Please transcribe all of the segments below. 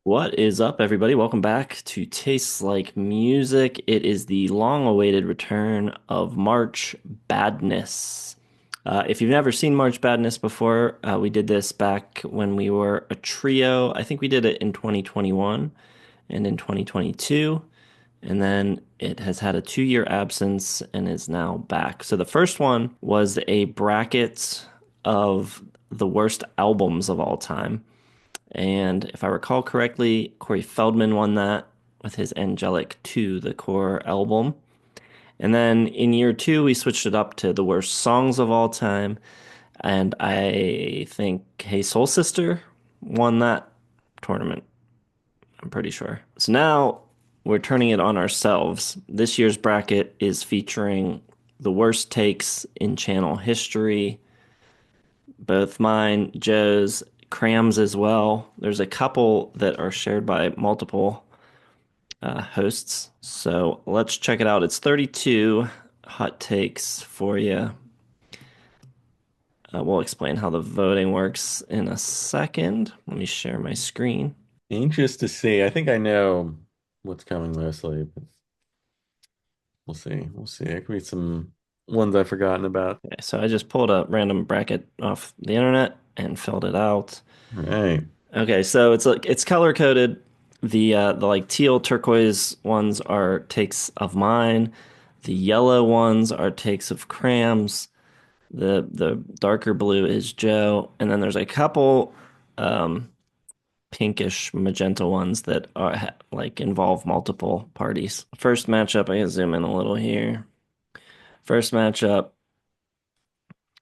What is up, everybody? Welcome back to Tastes Like Music. It is the long-awaited return of March Badness. If you've never seen March Badness before, we did this back when we were a trio. I think we did it in 2021 and in 2022, and then it has had a 2-year absence and is now back. So the first one was a bracket of the worst albums of all time. And if I recall correctly, Corey Feldman won that with his Angelic 2, the core album. And then in year two, we switched it up to the worst songs of all time. And I think Hey Soul Sister won that tournament. I'm pretty sure. So now we're turning it on ourselves. This year's bracket is featuring the worst takes in channel history, both mine, Joe's, Cram's as well. There's a couple that are shared by multiple hosts. So let's check it out. It's 32 hot takes for you. We'll explain how the voting works in a second. Let me share my screen. Anxious to see. I think I know what's coming mostly, but we'll see. We'll see. It could be some ones I've forgotten about. Okay, so I just pulled a random bracket off the internet and filled it out. All right. Okay, so it's color coded. The like teal turquoise ones are takes of mine. The yellow ones are takes of Crams. The darker blue is Joe, and then there's a couple um pinkish magenta ones that are like involve multiple parties. First matchup, I can zoom in a little here. First matchup,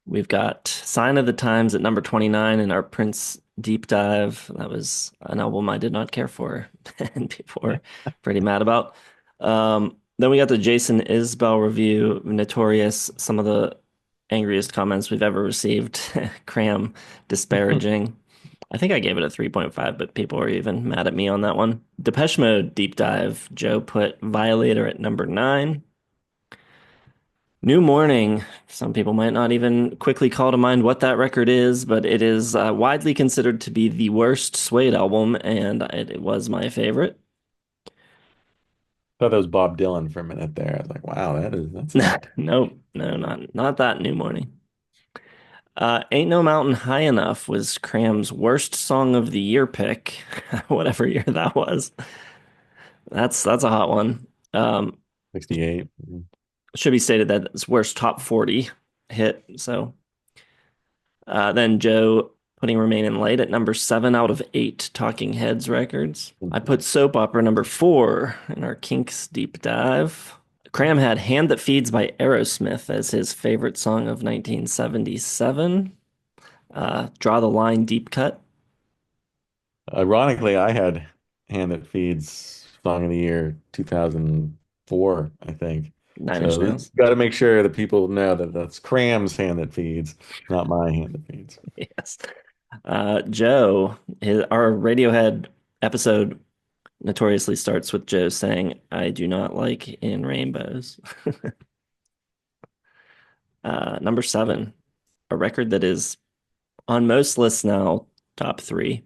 we've got Sign of the Times at number 29 in our Prince deep dive. That was an album I did not care for and people were pretty mad about. Then we got the Jason Isbell review, Notorious, some of the angriest comments we've ever received. Cram, disparaging. I think I gave it a 3.5, but people were even mad at me on that one. Depeche Mode deep dive. Joe put Violator at number 9. New Morning. Some people might not even quickly call to mind what that record is, but it is widely considered to be the worst Suede album, and it was my favorite. Thought that was Bob Dylan for a minute there. I was like, wow, that's not. Nope, no, not that New Morning. Ain't No Mountain High Enough was Cram's worst song of the year pick, whatever year that was. That's a hot one. 68. Should be stated that it's worst top 40 hit. So then Joe putting Remain in Light at number 7 out of 8 Talking Heads records. I put Soap Opera number 4 in our Kinks deep dive. Cram had Hand That Feeds by Aerosmith as his favorite song of 1977. Draw the Line deep cut. Ironically, I had Hand That Feeds Song of the Year 2004, I think. Nine Inch So Nails. got to make sure that people know that that's Cram's Hand That Feeds, not my Hand That Feeds. Yes. Joe, our Radiohead episode notoriously starts with Joe saying, I do not like in rainbows. Number 7, a record that is on most lists now, top 3.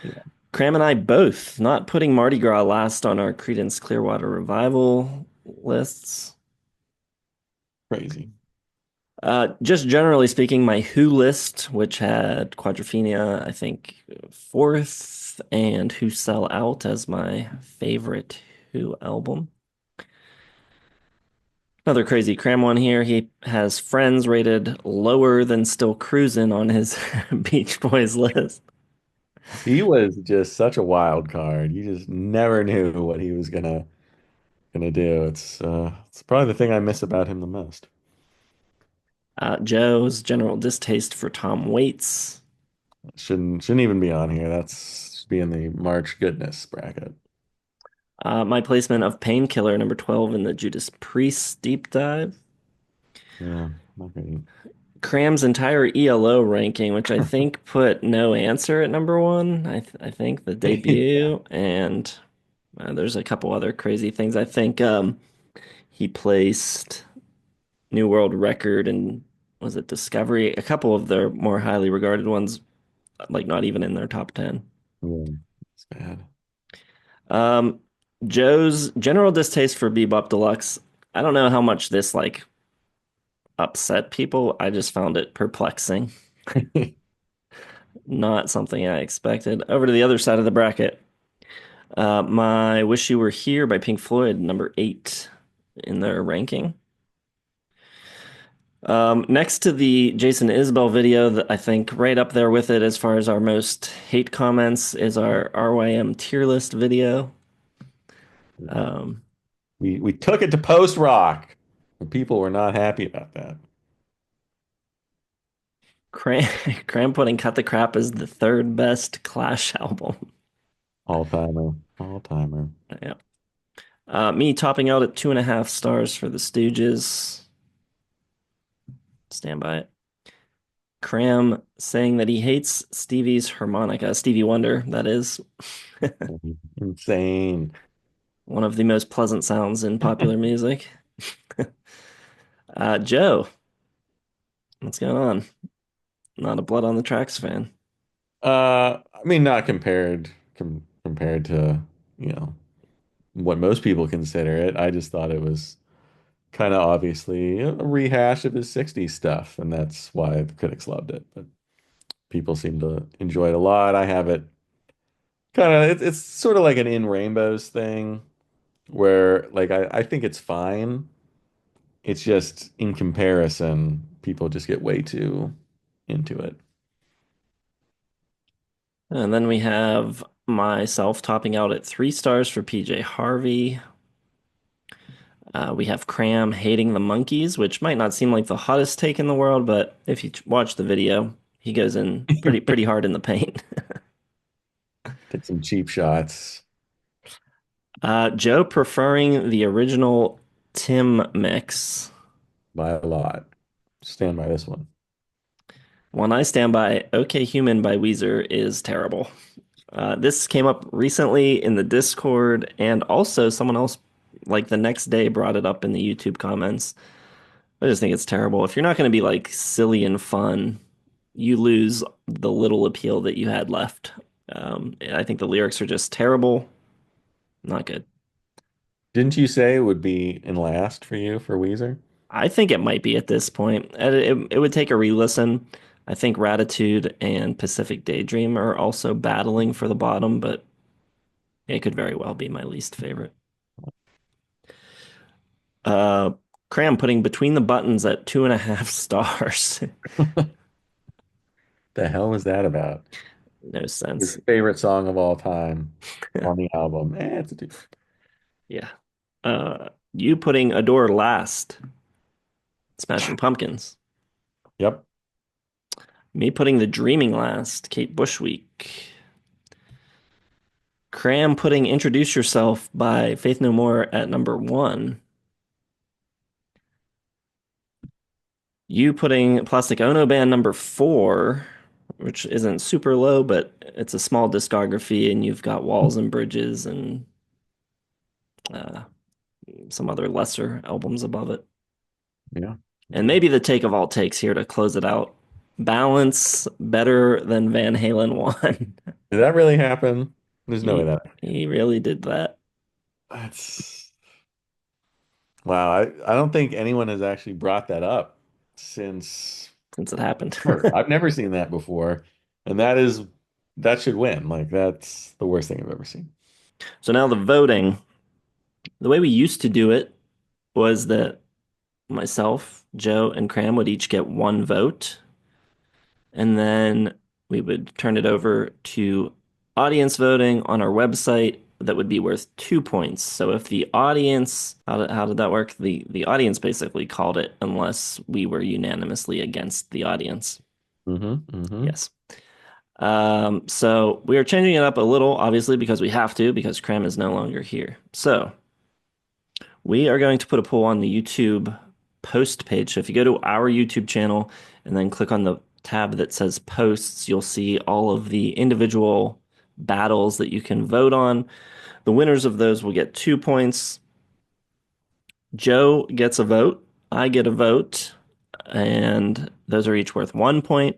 Yeah, Cram and I both not putting Mardi Gras last on our Creedence Clearwater Revival lists. crazy. Just generally speaking, my Who list, which had Quadrophenia, I think, fourth, and Who Sell Out as my favorite Who album. Another crazy cram one here. He has Friends rated lower than Still Cruisin' on his Beach Boys list. He was just such a wild card. You just never knew what he was gonna do. It's probably the thing I miss about him the most. Joe's general distaste for Tom Waits. Shouldn't even be on here. That's should be in the March goodness bracket. My placement of Painkiller, number 12 in the Judas Priest deep dive. Yeah, not great. Cram's entire ELO ranking, which I think put No Answer at number 1. I think the Yeah. debut, and there's a couple other crazy things. I think he placed New World Record and was it Discovery? A couple of their more highly regarded ones, like not even in their top 10. Yeah. It's bad. Um, Joe's general distaste for Bebop Deluxe. I don't know how much this like upset people. I just found it perplexing. Not something I expected. Over to the other side of the bracket. My Wish You Were Here by Pink Floyd, number 8 in their ranking. Next to the Jason Isbell video, that I think right up there with it as far as our most hate comments is our RYM tier list video. Um, We took it to post rock, and people were not happy about that. Cram, Cram putting Cut the Crap is the third best Clash album. All timer, all timer. Yeah. Me topping out at 2.5 stars for the Stooges. Stand by it. Cram saying that he hates Stevie's harmonica, Stevie Wonder, that is. Insane. One of the most pleasant sounds in popular music. Joe, what's going on? Not a Blood on the Tracks fan. I mean, not compared to, you know, what most people consider it. I just thought it was kind of obviously a rehash of his 60s stuff, and that's why the critics loved it. But people seem to enjoy it a lot. I have it kind of, it's sort of like an In Rainbows thing where like I think it's fine. It's just in comparison, people just get way too into it. And then we have myself topping out at 3 stars for PJ Harvey. We have Cram hating the monkeys, which might not seem like the hottest take in the world, but if you watch the video, he goes in pretty hard in the paint. Take some cheap shots Joe preferring the original Tim mix. by a lot. Stand by this one. One I stand by, OK Human by Weezer is terrible. This came up recently in the Discord, and also someone else, like the next day, brought it up in the YouTube comments. I just think it's terrible. If you're not going to be like silly and fun, you lose the little appeal that you had left. I think the lyrics are just terrible. Not good. Didn't you say it would be in last for you for Weezer? I think it might be at this point. It would take a re-listen. I think Ratitude and Pacific Daydream are also battling for the bottom, but it could very well be my least favorite. Uh, Cram putting Between the Buttons at 2.5 stars. The hell was that about? No His sense. favorite song of all time on the album. It's a dude. Yeah. You putting Adore last, Smashing Pumpkins. Yep. Me putting The Dreaming last, Kate Bushweek. Cram putting Introduce Yourself by Faith No More at number 1. You putting Plastic Ono Band number 4, which isn't super low, but it's a small discography, and you've got Walls and Bridges and uh, some other lesser albums above it. Yeah. And maybe the take of all takes here to close it out. Balance better than Van Halen 1. Did that really happen? There's no way He that. he really did that That's wow. I don't think anyone has actually brought that up since since it happened. ever. I've never seen that before. And that should win. Like that's the worst thing I've ever seen. So now the voting, the way we used to do it was that myself, Joe, and Cram would each get one vote, and then we would turn it over to audience voting on our website that would be worth 2 points. So if the audience, how did that work? The audience basically called it unless we were unanimously against the audience. Mm-hmm. Yes. So we are changing it up a little, obviously, because we have to, because Cram is no longer here. So we are going to put a poll on the YouTube post page. So if you go to our YouTube channel and then click on the tab that says posts, you'll see all of the individual battles that you can vote on. The winners of those will get 2 points. Joe gets a vote. I get a vote. and those are each worth 1 point.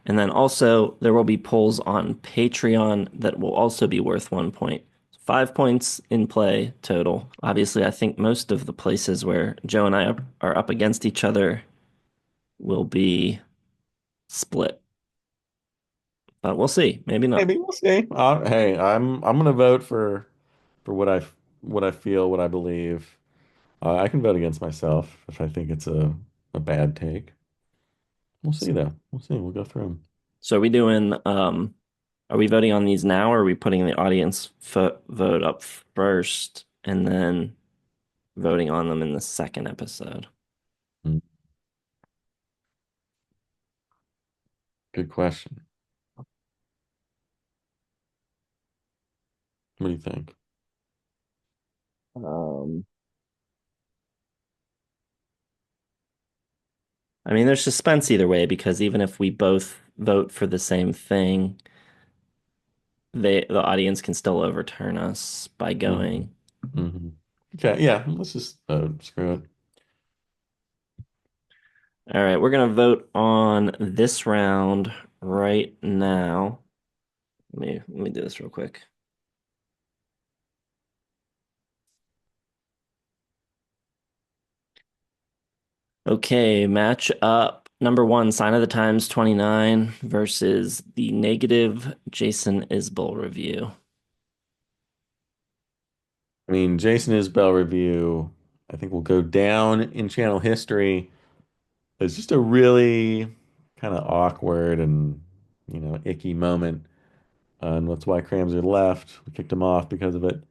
And then also there will be polls on Patreon that will also be worth 1 point. 5 points in play total. Obviously, I think most of the places where Joe and I are up against each other will be split, but we'll see. Maybe not. Maybe we'll see. Hey, I'm gonna vote for what I feel, what I believe. I can vote against myself if I think it's a bad take. We'll see though. We'll see. We'll go through them. So are we doing, are we voting on these now, or are we putting the audience vote up first and then voting on them in the second episode? Mm, Good question. What do you think? Um, I mean, there's suspense either way because even if we both vote for the same thing, the audience can still overturn us by hmm going. hmm Okay, yeah, let's just vote. Screw it. All right, we're gonna vote on this round right now. Let me do this real quick. Okay, match up number one, Sign of the Times 29 versus the negative Jason Isbell review. I mean, Jason Isbell review, I think will go down in channel history as just a really kind of awkward and, icky moment. And that's why Cramser left. We kicked him off because of it.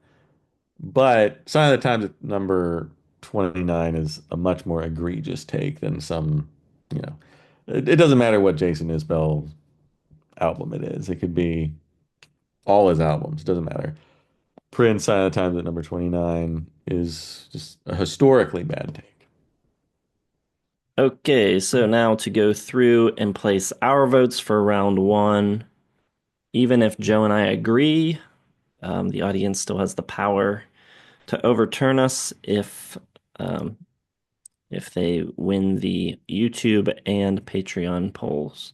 But Sign of the Times at number 29 is a much more egregious take than some, it doesn't matter what Jason Isbell album it is. It could be all his albums, doesn't matter. Prince Sign of the Times at number 29 is just a historically bad take. Okay, so now to go through and place our votes for round one. Even if Joe and I agree, the audience still has the power to overturn us um, if they win the YouTube and Patreon polls.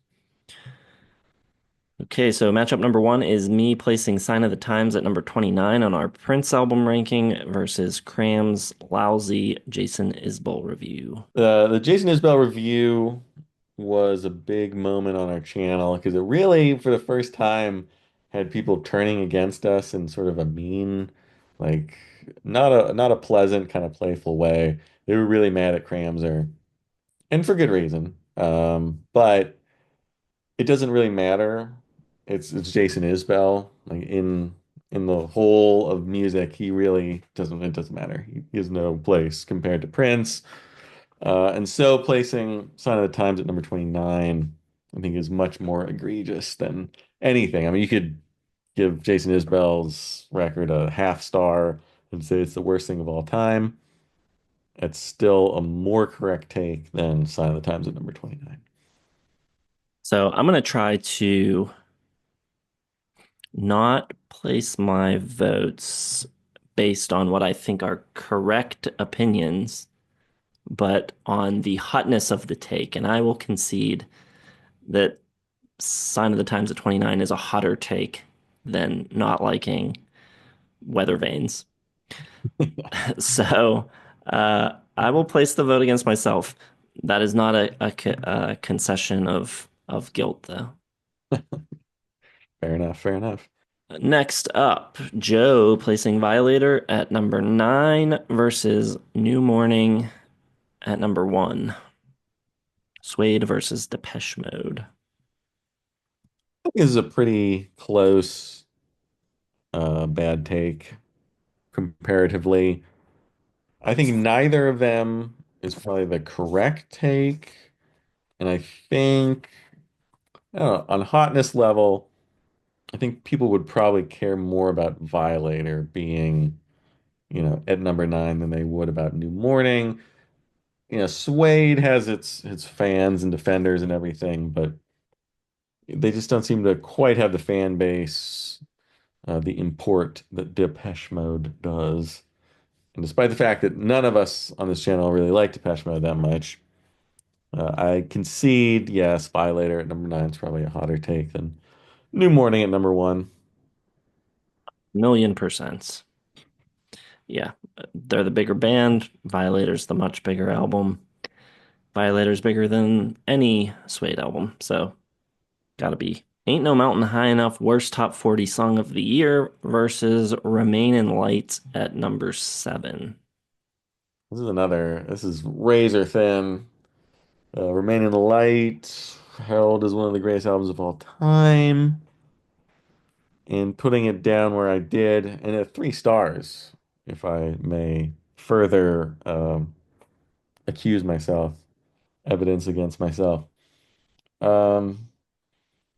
Okay, so matchup number one is me placing Sign of the Times at number 29 on our Prince album ranking versus Cram's lousy Jason Isbell review. The Jason Isbell review was a big moment on our channel because it really, for the first time, had people turning against us in sort of a mean, like not a pleasant kind of playful way. They were really mad at Cramser, and for good reason. But it doesn't really matter. It's Jason Isbell. Like in the whole of music, he really doesn't. It doesn't matter. He has no place compared to Prince. And so placing Sign of the Times at number 29, I think is much more egregious than anything. I mean, you could give Jason Isbell's record a half star and say it's the worst thing of all time. It's still a more correct take than Sign of the Times at number 29. So I'm going to try to not place my votes based on what I think are correct opinions, but on the hotness of the take. And I will concede that Sign of the Times at 29 is a hotter take than not liking Weather Vanes. So I will place the vote against myself. That is not a concession of guilt, though. Fair enough, fair enough. Next up, Joe placing Violator at number 9 versus New Morning at number 1. Suede versus Depeche Mode. I think this is a pretty close bad take comparatively. I think neither of them is probably the correct take. And I think, I don't know, on hotness level, I think people would probably care more about Violator being, at number 9 than they would about New Morning. Suede has its fans and defenders and everything, but they just don't seem to quite have the fan base, the import that Depeche Mode does. And despite the fact that none of us on this channel really like Depeche Mode that much, I concede, yes, Violator at number nine is probably a hotter take than New Morning at number one. Million percent. Yeah, they're the bigger band. Violator's the much bigger album. Violator's bigger than any Suede album, so gotta be. Ain't No Mountain High Enough, worst top 40 song of the year versus Remain in Light at number seven. This is razor thin. Remain in the Light, held as one of the greatest albums of all time. And putting it down where I did, and at 3 stars, if I may further accuse myself, evidence against myself. Um,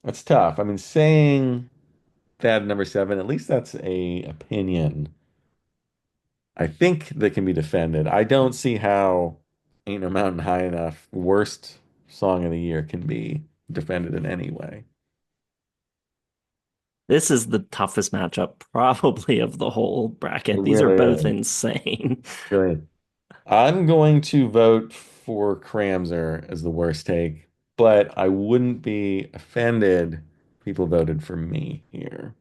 that's tough. I mean, saying that at number seven, at least that's a opinion. I think that can be defended. I don't see how Ain't No Mountain High Enough, worst song of the year, can be defended in any way. This is the toughest matchup probably of the whole It bracket. These are really both is. insane. Really. I'm going to vote for Cramser as the worst take, but I wouldn't be offended if people voted for me here.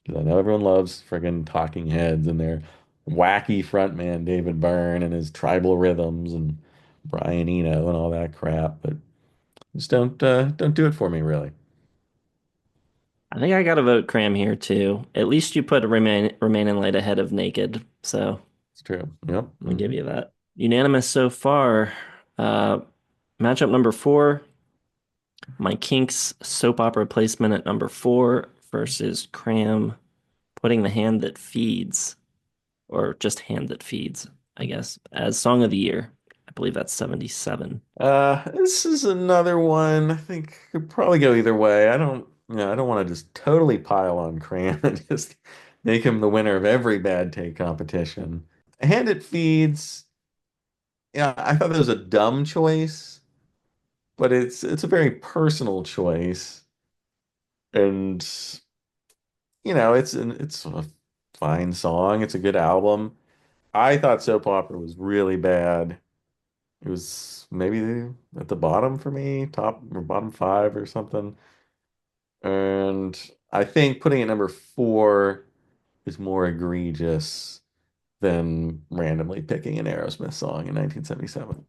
Because I know everyone loves friggin' Talking Heads and their wacky frontman David Byrne and his tribal rhythms and Brian Eno and all that crap, but just don't do it for me, really. I think I gotta vote Cram here too. At least you put Remain in Light ahead of Naked, so It's true. Yep. I'll give you that. Unanimous so far. Uh, Matchup number four, My Kinks soap opera placement at number four versus Cram putting the hand that feeds, or just hand that feeds, I guess, as song of the year. I believe that's 77. This is another one I think could probably go either way. I don't want to just totally pile on Cram and just make him the winner of every bad take competition. And it feeds. Yeah, I thought that was a dumb choice, but it's a very personal choice, and it's a fine song. It's a good album. I thought Soap Opera was really bad. It was maybe at the bottom for me, top or bottom five or something. And I think putting it number four is more egregious than randomly picking an Aerosmith song in 1977.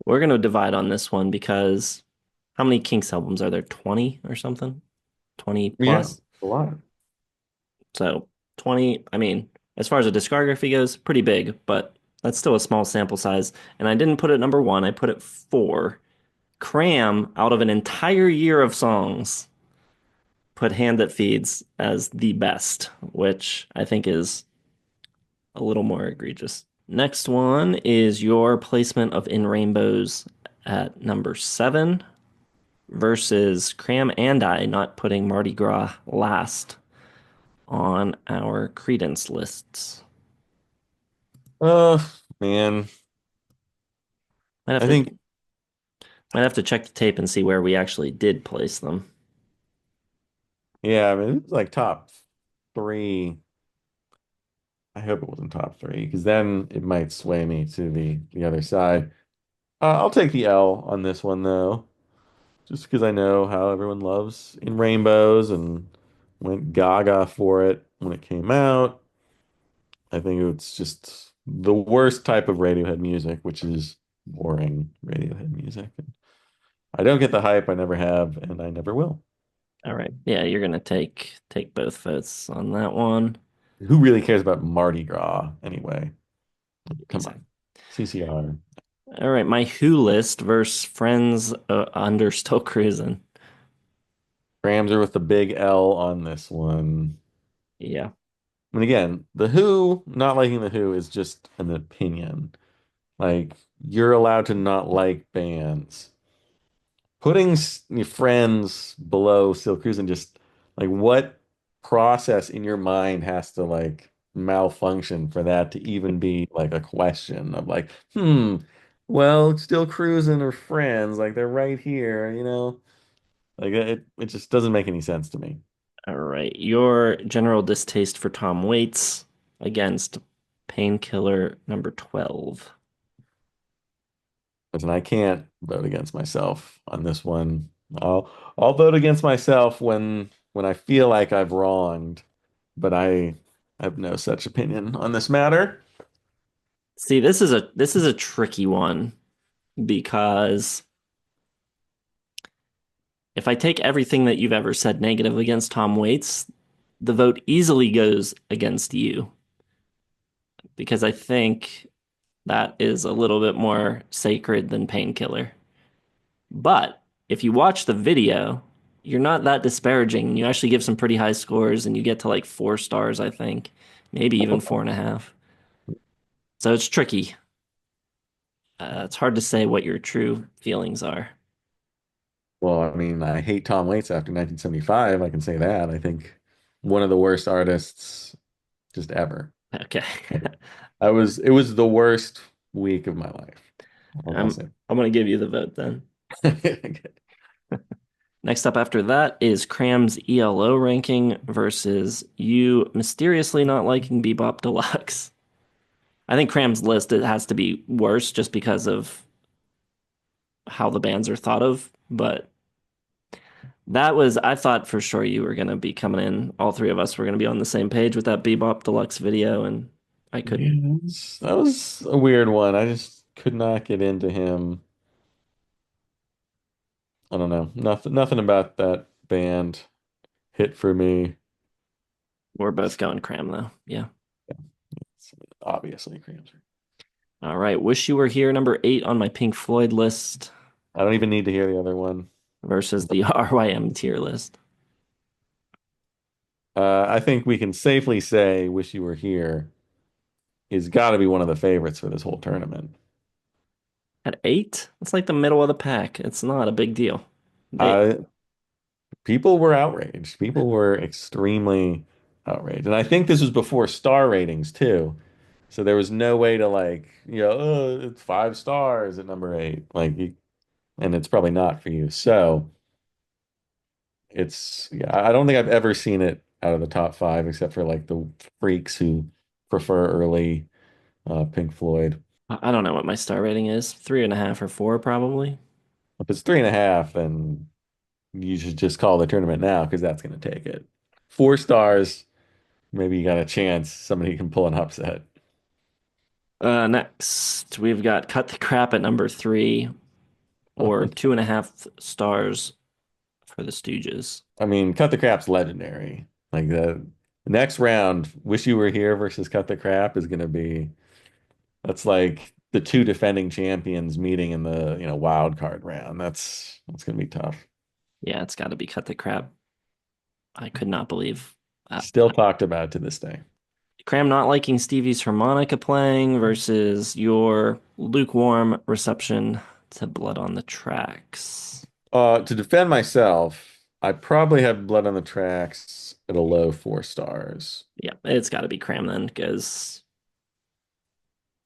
We're gonna divide on this one because how many Kinks albums are there? 20 or something? 20 Yeah, plus? a lot. So 20, I mean, as far as a discography goes, pretty big, but that's still a small sample size. And I didn't put it number one, I put it four. Cram, out of an entire year of songs, put Hand That Feeds as the best, which I think is a little more egregious. Next one is your placement of In Rainbows at number seven versus Cram and I not putting Mardi Gras last on our credence lists. Oh, man. Might have I to think, might have to check the tape and see where we actually did place them. yeah, I mean, it was like top three. I hope it wasn't top three because then it might sway me to the other side. I'll take the L on this one though, just because I know how everyone loves In Rainbows and went gaga for it when it came out. I think it's just the worst type of Radiohead music, which is boring Radiohead music. I don't get the hype, I never have, and I never will. All right. Yeah, you're gonna take both votes on that one. Who really cares about Mardi Gras anyway? Come on. Exactly. CCR. All right, my Who list versus Friends under Still Cruising. Rams are with the big L on this one. Yeah. And again, the Who, not liking the Who is just an opinion. Like, you're allowed to not like bands. Putting your friends below Still Cruising, just like what process in your mind has to like malfunction for that to even be like a question of like, well, Still Cruising or friends, like they're right here, you know? Like it just doesn't make any sense to me. All right. Your general distaste for Tom Waits against Painkiller number 12. Listen, I can't vote against myself on this one. I'll vote against myself when I feel like I've wronged, but I have no such opinion on this matter. See, this is a tricky one because if I take everything that you've ever said negative against Tom Waits, the vote easily goes against you because I think that is a little bit more sacred than Painkiller. But if you watch the video, you're not that disparaging. You actually give some pretty high scores and you get to like 4 stars, I think, maybe even 4.5. So it's tricky. It's hard to say what your true feelings are. Well, I mean, I hate Tom Waits after 1975. I can say that. I think one of the worst artists just ever. Okay. It was the worst week of my life. I'll I'm say. I'm gonna give you the vote then. Next up after that is Cram's ELO ranking versus you mysteriously not liking Bebop Deluxe. I think Cram's list it has to be worse just because of how the bands are thought of, but that was I thought for sure you were gonna be coming in. All three of us were gonna be on the same page with that Bebop Deluxe video, and I Yeah, couldn't. that was a weird one. I just could not get into him. I don't know. Nothing about that band hit for me. We're both going Cram though. Yeah. Yeah, it's obviously Cramsworth. All right. Wish You Were Here, number 8 on my Pink Floyd list I don't even need to hear the other one. versus the RYM tier list. I think we can safely say "Wish You Were Here" is got to be one of the favorites for this whole tournament. At 8, it's like the middle of the pack. It's not a big deal. They, Uh, People were outraged. People were extremely outraged, and I think this was before star ratings too. So there was no way to like, oh, it's 5 stars at number 8, and it's probably not for you. So yeah, I don't think I've ever seen it out of the top 5, except for like the freaks who prefer early Pink Floyd. I don't know what my star rating is. 3.5 or 4, probably. If it's 3.5, then you should just call the tournament now because that's going to take it. 4 stars, maybe you got a chance somebody can pull an upset. Next, we've got Cut the Crap at number 3 or 2.5 stars for the Stooges. I mean, Cut the Crap's legendary. Like the next round, Wish You Were Here versus Cut the Crap is going to be that's like the two defending champions meeting in the wild card round. That's going to be tough. Yeah, it's got to be Cut the Crap. I could not believe that. Still talked about to this day. Cram not liking Stevie's harmonica playing versus your lukewarm reception to Blood on the Tracks. To defend myself, I probably have Blood on the Tracks at a low 4 stars. Yeah, it's got to be Cram then because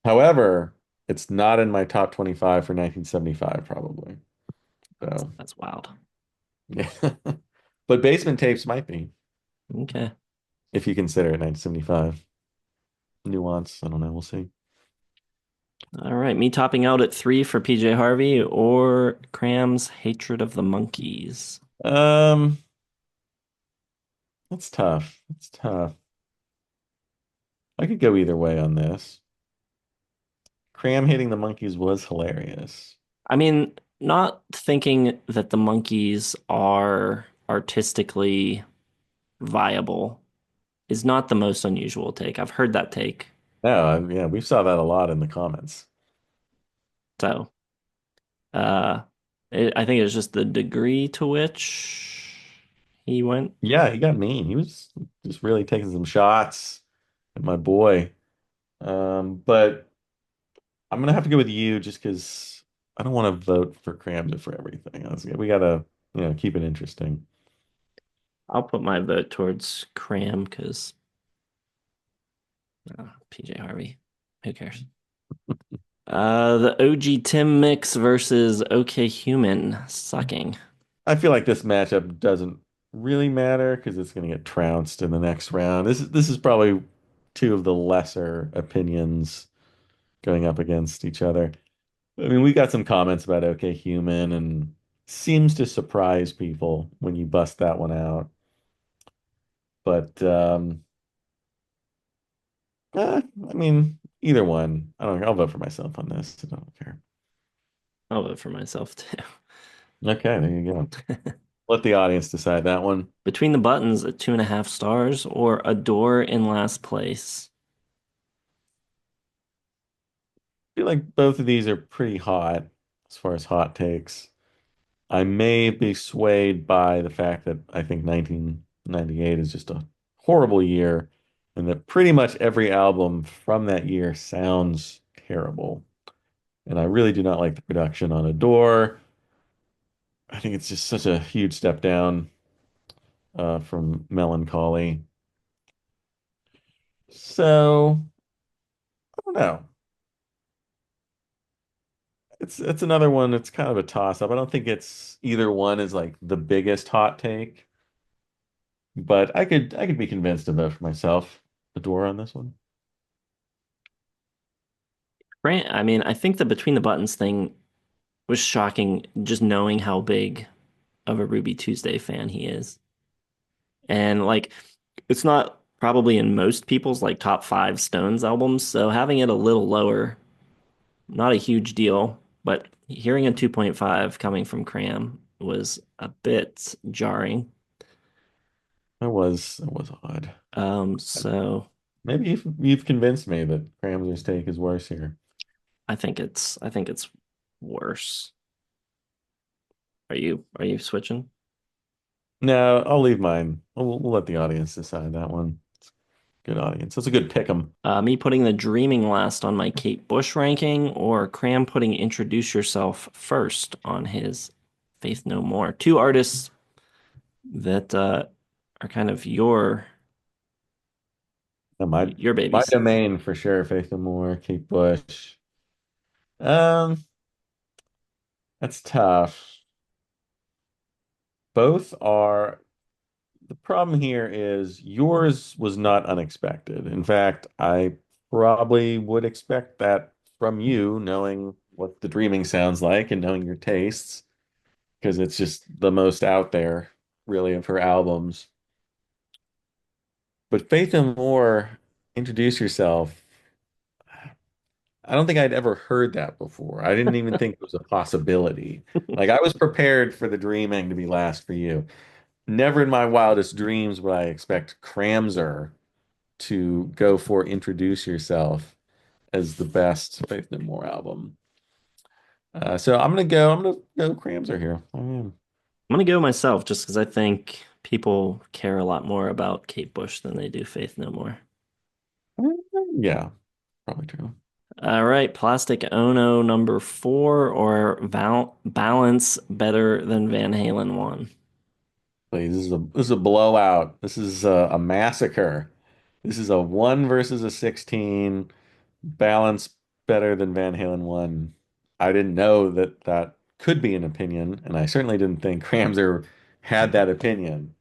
However, it's not in my top 25 for 1975, probably. that's, So, that's wild. yeah. But Basement Tapes might be, Okay. if you consider it 1975. Nuance, I don't know. We'll see. All right. Me topping out at 3 for PJ Harvey or Cram's Hatred of the Monkeys. Um, that's tough. That's tough. I could go either way on this. Cram hitting the monkeys was hilarious. I mean, not thinking that the Monkeys are artistically viable is not the most unusual take. I've heard that take. No, yeah, we saw that a lot in the comments. So, uh, I think it's just the degree to which he went. Yeah, he got mean. He was just really taking some shots at my boy. But I'm gonna have to go with you just because I don't want to vote for Cramsor for everything. We gotta, keep it interesting. I'll put my vote towards Cram because PJ Harvey. Who cares? The OG Tim mix versus OK Human sucking. I feel like this matchup doesn't really matter because it's gonna get trounced in the next round. This is probably two of the lesser opinions going up against each other. I mean, we got some comments about OK Human and seems to surprise people when you bust that one out. But I mean, either one. I don't. I'll vote for myself on this. I don't care. I'll vote for myself too. Okay, there you go. Let the audience decide that one. Between the Buttons at 2.5 stars or A Door in Last Place. I feel like both of these are pretty hot as far as hot takes. I may be swayed by the fact that I think 1998 is just a horrible year, and that pretty much every album from that year sounds terrible. And I really do not like the production on Adore. I think it's just such a huge step down from Melancholy. So I don't know. It's another one. It's kind of a toss up. I don't think it's either one is like the biggest hot take, but I could be convinced to vote for myself. Adore on this one. Right? I mean, I think the Between the Buttons thing was shocking just knowing how big of a Ruby Tuesday fan he is. And like it's not probably in most people's like top five Stones albums, so having it a little lower, not a huge deal, but hearing a 2.5 coming from Cram was a bit jarring. That was odd. So Maybe you've convinced me that Kramzer's take is worse here. I think it's worse. Are you switching? No, I'll leave mine. We'll let the audience decide that one. Good audience. That's a good pick 'em. Me putting the Dreaming last on my Kate Bush ranking, or Cram putting Introduce Yourself first on his Faith No More. Two artists that are kind of Yeah, your my babies. domain for sure. Faith No More, Kate Bush. Um, that's tough. Both are. The problem here is yours was not unexpected. In fact, I probably would expect that from you, knowing what the dreaming sounds like and knowing your tastes, because it's just the most out there, really, of her albums. But Faith No More, Introduce Yourself. I don't think I'd ever heard that before. I didn't even think it was a possibility. Like I was prepared for the dreaming to be last for you. Never in my wildest dreams would I expect Cramser to go for Introduce Yourself as the best Faith No More album. So I'm gonna go Cramser here. I am. I'm gonna go myself just because I think people care a lot more about Kate Bush than they do Faith No More. Yeah, probably true. All right, Plastic Ono number four or Balance better than Van Halen one. Please, this is a blowout. This is a massacre. This is a one versus a 16. Balance better than Van Halen one. I didn't know that that could be an opinion, and I certainly didn't think Cramser had that opinion.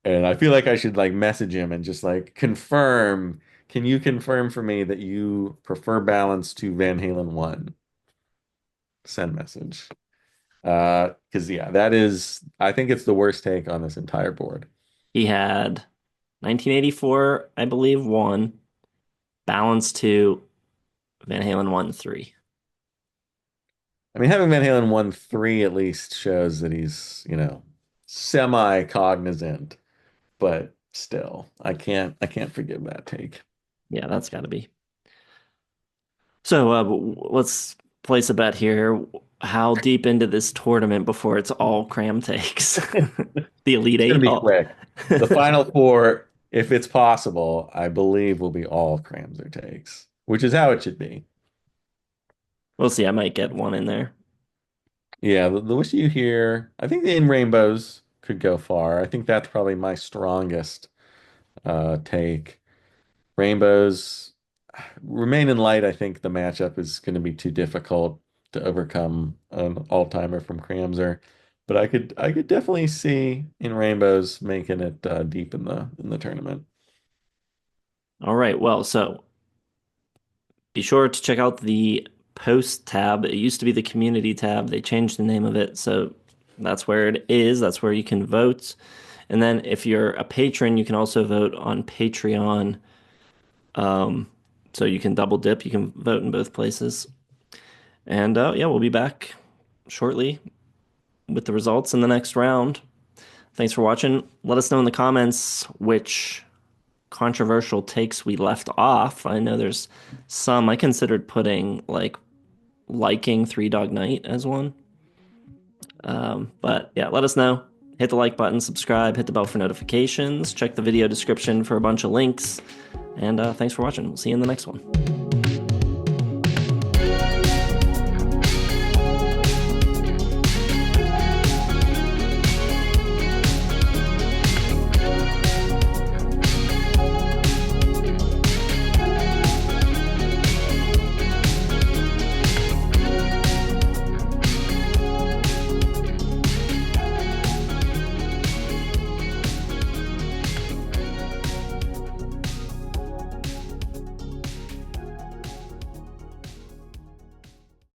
And I feel like I should like message him and just like confirm. Can you confirm for me that you prefer Balance to Van Halen one? Send message. Because yeah, that is I think it's the worst take on this entire board. He had 1984, I believe, one, Balance two, Van Halen one, three. I mean, having Van Halen 1-3 at least shows that he's, semi-cognizant, but still, I can't forgive that take. Yeah, that's got to be. So let's place a bet here. How deep into this tournament before it's all Cram takes? The Elite It's gonna Eight. be Oh. quick. The final four, if it's possible, I believe will be all Kramser takes, which is how it should be. We'll see. I might get one in there. Yeah, the Wish You Hear, I think the In Rainbows could go far. I think that's probably my strongest take. Rainbows remain in light. I think the matchup is going to be too difficult to overcome an all-timer from Kramser, but I could definitely see in Rainbows making it deep in the tournament. All right. Well, so be sure to check out the post tab. It used to be the community tab. They changed the name of it, so that's where it is. That's where you can vote. And then if you're a patron, you can also vote on Patreon. So you can double dip. You can vote in both places. And yeah, we'll be back shortly with the results in the next round. Thanks for watching. Let us know in the comments which controversial takes we left off. I know there's some I considered putting like liking Three Dog Night as one. But yeah, let us know. Hit the like button, subscribe, hit the bell for notifications, check the video description for a bunch of links. And thanks for watching. We'll see you in the next one.